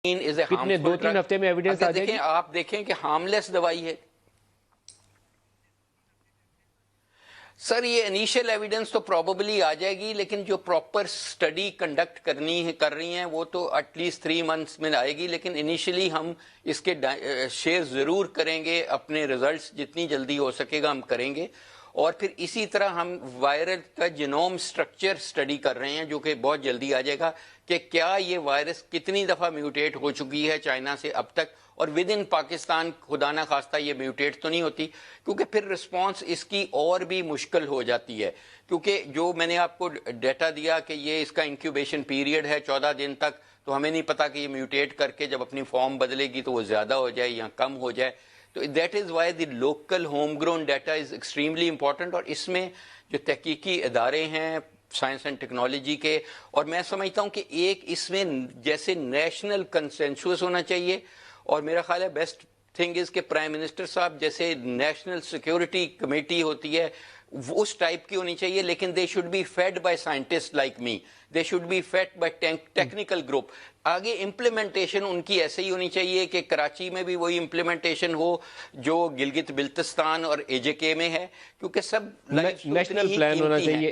کتنے 2-3 ہفتے میں ایویڈنس آ جائے گی؟ آپ دیکھیں کہ ہارملیس دوائی ہے سر. یہ انیشیل ایویڈنس تو پروبیبلی آ جائے گی، لیکن جو پراپر سٹڈی کنڈکٹ کر رہی ہیں وہ تو ایٹ لیسٹ 3 months میں آئے گی. لیکن انیشیلی ہم اس کے شیئر ضرور کریں گے، اپنے ریزلٹس جتنی جلدی ہو سکے گا ہم کریں گے. اور پھر اسی طرح ہم وائرل کا جینوم سٹرکچر سٹڈی کر رہے ہیں، جو کہ بہت جلدی آ جائے گا کہ کیا یہ وائرس کتنی دفعہ میوٹیٹ ہو چکی ہے چائنا سے اب تک، اور ود ان پاکستان خدا نہ خواستہ یہ میوٹیٹ تو نہیں ہوتی، کیونکہ پھر رسپانس اس کی اور بھی مشکل ہو جاتی ہے. کیونکہ جو میں نے آپ کو ڈیٹا دیا کہ یہ اس کا انکیوبیشن پیریڈ ہے 14 دن تک، تو ہمیں نہیں پتا کہ یہ میوٹیٹ کر کے جب اپنی فارم بدلے گی تو وہ زیادہ ہو جائے یا کم ہو جائے. تو that is why the local home grown data is extremely important. اور اس میں جو تحقیقی ادارے ہیں سائنس اینڈ ٹیکنالوجی کے، اور میں سمجھتا ہوں کہ ایک اس میں جیسے نیشنل کنسنسس ہونا چاہیے، اور میرا خیال ہے بیسٹ تھنگ از کہ پرائم منسٹر صاحب جیسے نیشنل سیکیورٹی کمیٹی ہوتی ہے اس ٹائپ کی ہونی چاہیے. لیکن they should be fed by scientist like me, they should be fed by technical group. آگے امپلیمنٹیشن ان کی ایسے ہی ہونی چاہیے کہ کراچی میں بھی وہی امپلیمنٹیشن ہو جو گلگت بلتستان اور AJK میں ہے، کیونکہ سب نیشنل پلان ہونا چاہیے.